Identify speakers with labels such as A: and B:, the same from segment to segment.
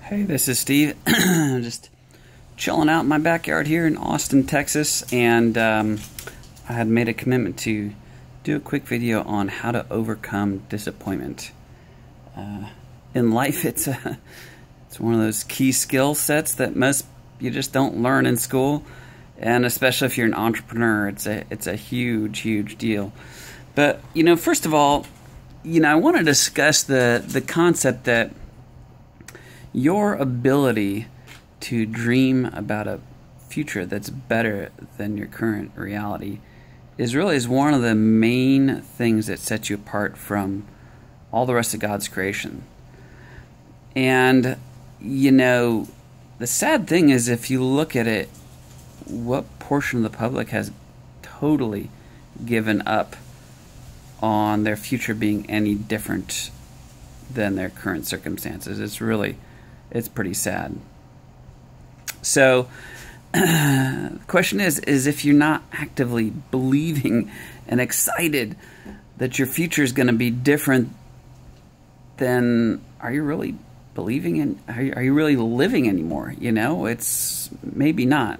A: Hey, this is Steve. Just chilling out in my backyard here in Austin, Texas, and I had made a commitment to do a quick video on how to overcome disappointment. In life, it's one of those key skill sets that you just don't learn in school, and especially if you're an entrepreneur, it's a huge deal. But first of all, I want to discuss the concept that your ability to dream about a future that's better than your current reality is one of the main things that sets you apart from all the rest of God's creation. And the sad thing is, if you look at it, what portion of the public has totally given up on their future being any different than their current circumstances? It's pretty sad. So the question is if you're not actively believing and excited that your future is going to be different, then are you really believing in? Are you really living anymore? It's maybe not.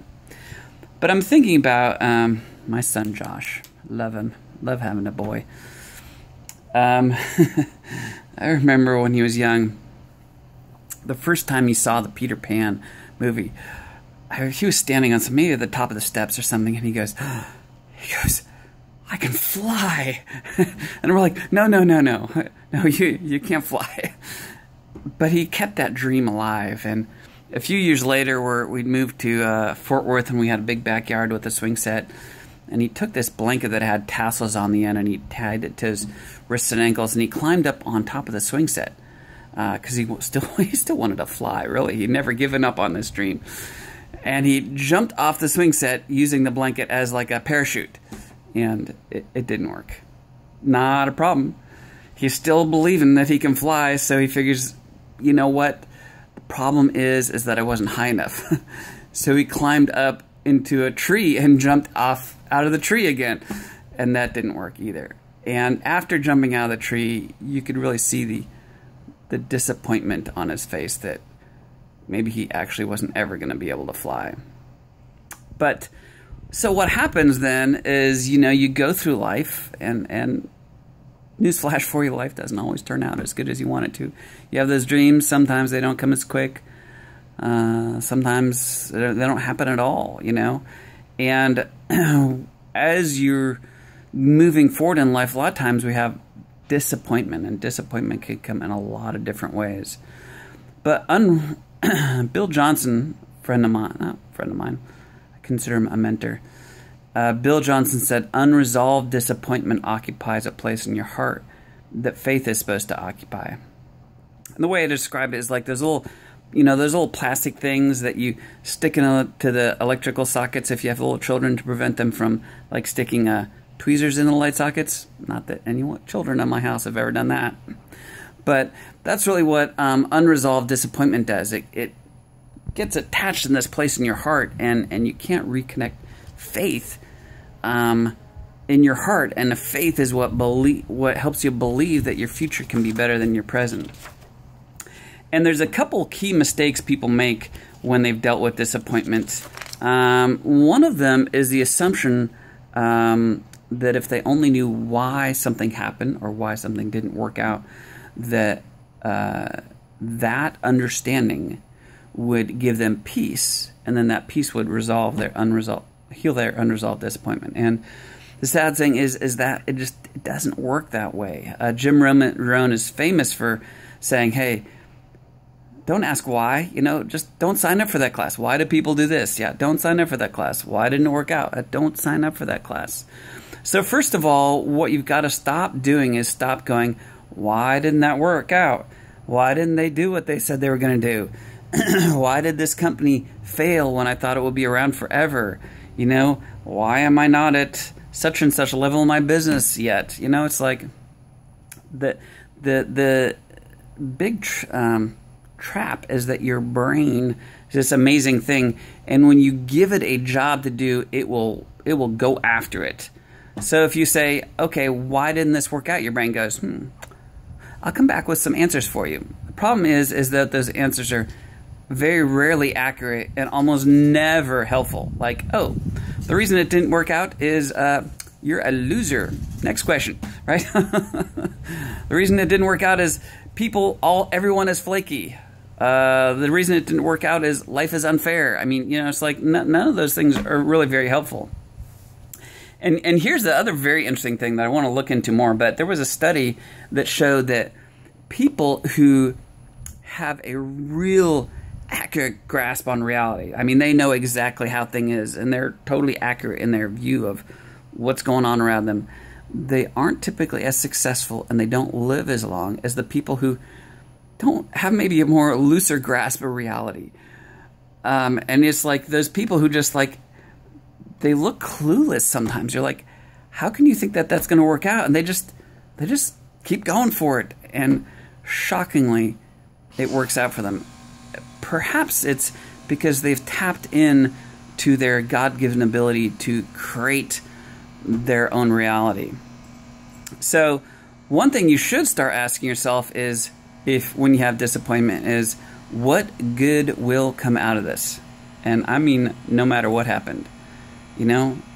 A: But I'm thinking about my son Josh. Love him. Love having a boy. I remember when he was young, the first time he saw the Peter Pan movie, he was standing on maybe at the top of the steps or something, and he goes, "I can fly." And we're like, no, you can't fly. But he kept that dream alive. And a few years later, we'd moved to Fort Worth, and we had a big backyard with a swing set. And he took this blanket that had tassels on the end, and he tied it to his wrists and ankles, and he climbed up on top of the swing set because he still wanted to fly. Really, he'd never given up on this dream. And he jumped off the swing set using the blanket as like a parachute, and it didn't work. Not a problem. He's still believing that he can fly, so he figures, you know what? The problem is that I wasn't high enough. So he climbed up into a tree and jumped off out of the tree again, and that didn't work either. And after jumping out of the tree, you could really see the disappointment on his face that maybe he actually wasn't ever going to be able to fly. But so what happens then is, you go through life, and newsflash for you, life doesn't always turn out as good as you want it to. You have those dreams, sometimes they don't come as quick. Sometimes they don't happen at all, And as you're moving forward in life, a lot of times we have disappointment, and disappointment can come in a lot of different ways. But Bill Johnson, not a friend of mine, I consider him a mentor. Bill Johnson said, "Unresolved disappointment occupies a place in your heart that faith is supposed to occupy." And the way I describe it is like those little plastic things that you stick to the electrical sockets if you have little children, to prevent them from like sticking tweezers in the light sockets. Not that any children in my house have ever done that. But that's really what unresolved disappointment does. It gets attached in this place in your heart, and you can't reconnect faith in your heart. And the faith is what helps you believe that your future can be better than your present. And there's a couple key mistakes people make when they've dealt with disappointment. One of them is the assumption that if they only knew why something happened or why something didn't work out, that that understanding would give them peace, and then that peace would heal their unresolved disappointment. And the sad thing is that it doesn't work that way. Jim Rohn is famous for saying, "Hey, don't ask why, just don't sign up for that class. Why do people do this? Yeah, don't sign up for that class. Why didn't it work out? Don't sign up for that class." So first of all, what you've got to stop doing is stop going, "Why didn't that work out? Why didn't they do what they said they were going to do? Why did this company fail when I thought it would be around forever? Why am I not at such and such a level in my business yet?" It's like the big trap is that your brain is this amazing thing, and when you give it a job to do, it will go after it. So if you say, "Okay, why didn't this work out?" your brain goes, I'll come back with some answers for you. The problem is that those answers are very rarely accurate, and almost never helpful. Like, oh, the reason it didn't work out is you're a loser. Next question, right? The reason it didn't work out is everyone is flaky. The reason it didn't work out is life is unfair. I mean, it's like none of those things are really very helpful. And here's the other very interesting thing that I want to look into more, but there was a study that showed that people who have a real accurate grasp on reality, I mean, they know exactly how thing is, and they're totally accurate in their view of what's going on around them, they aren't typically as successful, and they don't live as long as the people who don't have maybe a more looser grasp of reality. And it's like those people who just like, they look clueless sometimes. You're like, how can you think that that's going to work out? And they just keep going for it. And shockingly, it works out for them. Perhaps it's because they've tapped in to their God-given ability to create their own reality. So one thing you should start asking yourself is, when you have disappointment, is what good will come out of this? And I mean, no matter what happened.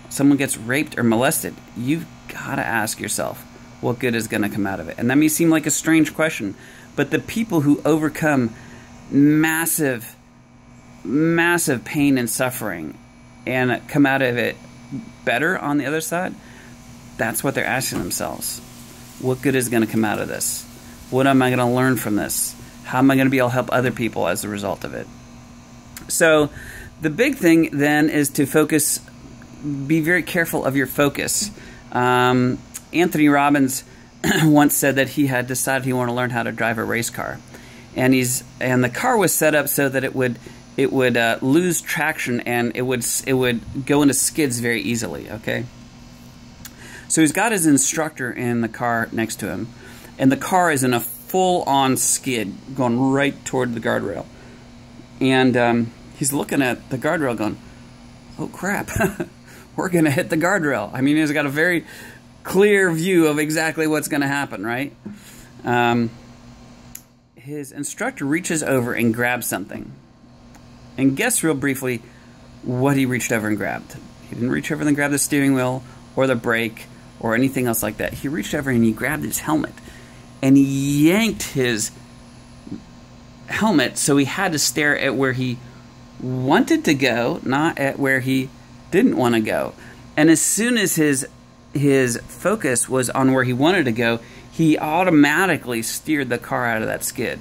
A: Someone gets raped or molested, you've got to ask yourself, what good is going to come out of it? And that may seem like a strange question, but the people who overcome massive, massive pain and suffering and come out of it better on the other side, that's what they're asking themselves. What good is going to come out of this? What am I going to learn from this? How am I going to be able to help other people as a result of it? So the big thing then is to focus, be very careful of your focus. Anthony Robbins once said that he had decided he wanted to learn how to drive a race car. And the car was set up so that it would lose traction, and it would go into skids very easily, okay? So he's got his instructor in the car next to him, and the car is in a full-on skid going right toward the guardrail. And he's looking at the guardrail going, oh crap, we're going to hit the guardrail. I mean, he's got a very clear view of exactly what's going to happen, right? His instructor reaches over and grabs something. And guess real briefly what he reached over and grabbed. He didn't reach over and grab the steering wheel or the brake or anything else like that. He reached over and he grabbed his helmet. And he yanked his helmet, so he had to stare at where he wanted to go, not at where he didn't want to go. And as soon as his focus was on where he wanted to go, he automatically steered the car out of that skid.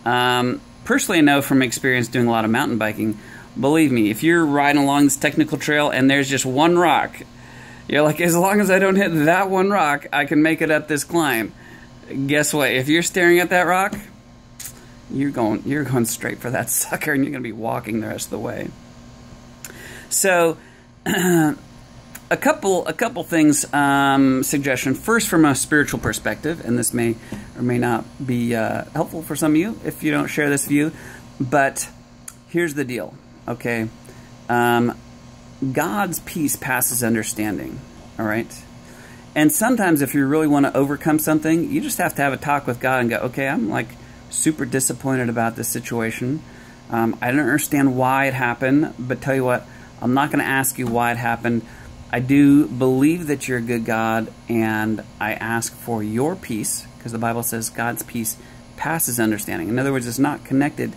A: Personally, I know from experience doing a lot of mountain biking, believe me, if you're riding along this technical trail and there's just one rock, you're like, as long as I don't hit that one rock, I can make it up this climb. Guess what? If you're staring at that rock, you're going straight for that sucker, and you're going to be walking the rest of the way. So, a couple things, suggestion. First, from a spiritual perspective, and this may or may not be helpful for some of you if you don't share this view, but here's the deal, okay? God's peace passes understanding, all right? And sometimes if you really want to overcome something, you just have to have a talk with God and go, okay, I'm like super disappointed about this situation. I don't understand why it happened, but tell you what, I'm not going to ask you why it happened. I do believe that you're a good God, and I ask for your peace, because the Bible says God's peace passes understanding. In other words, it's not connected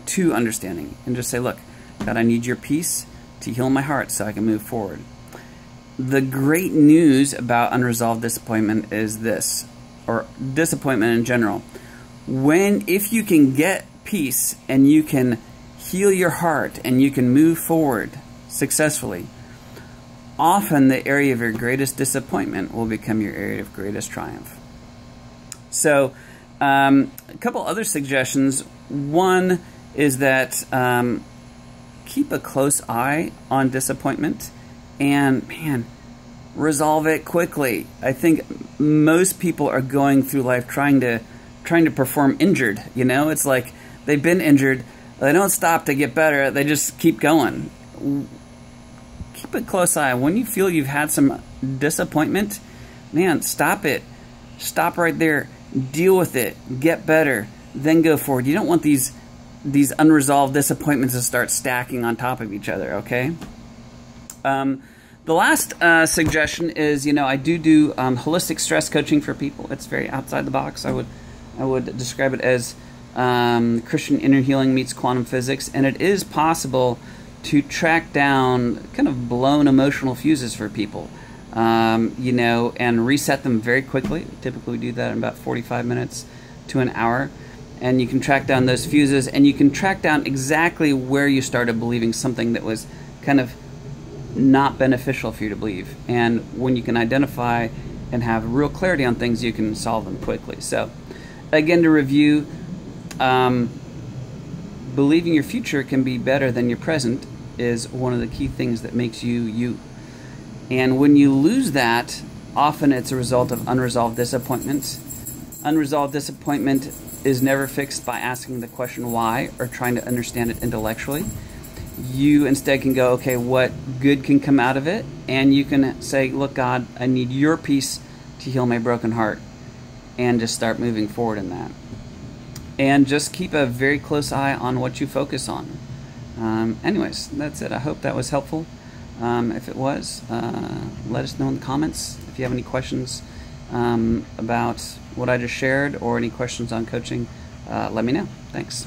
A: to understanding. And just say, look, God, I need your peace to heal my heart so I can move forward. The great news about unresolved disappointment is this, or disappointment in general. If you can get peace and you can heal your heart and you can move forward successfully, often the area of your greatest disappointment will become your area of greatest triumph. So, a couple other suggestions. One is that keep a close eye on disappointment. And, man, resolve it quickly. I think most people are going through life trying to perform injured, It's like they've been injured. They don't stop to get better. They just keep going. Keep a close eye. When you feel you've had some disappointment, man, stop it. Stop right there. Deal with it. Get better. Then go forward. You don't want these these unresolved disappointments to start stacking on top of each other, okay? The last suggestion is, I do holistic stress coaching for people. It's very outside the box. I would describe it as Christian inner healing meets quantum physics, and it is possible to track down kind of blown emotional fuses for people, and reset them very quickly. Typically we do that in about 45 minutes to an hour, and you can track down those fuses, and you can track down exactly where you started believing something that was kind of not beneficial for you to believe. And when you can identify and have real clarity on things, you can solve them quickly. So again, to review, believing your future can be better than your present is one of the key things that makes you you. And when you lose that, often it's a result of unresolved disappointments. Unresolved disappointment is never fixed by asking the question why or trying to understand it intellectually. You instead can go, okay, what good can come out of it? And you can say, look, God, I need your peace to heal my broken heart, and just start moving forward in that. And just keep a very close eye on what you focus on. Anyways, that's it. I hope that was helpful. If it was, let us know in the comments. If you have any questions about what I just shared or any questions on coaching, let me know. Thanks.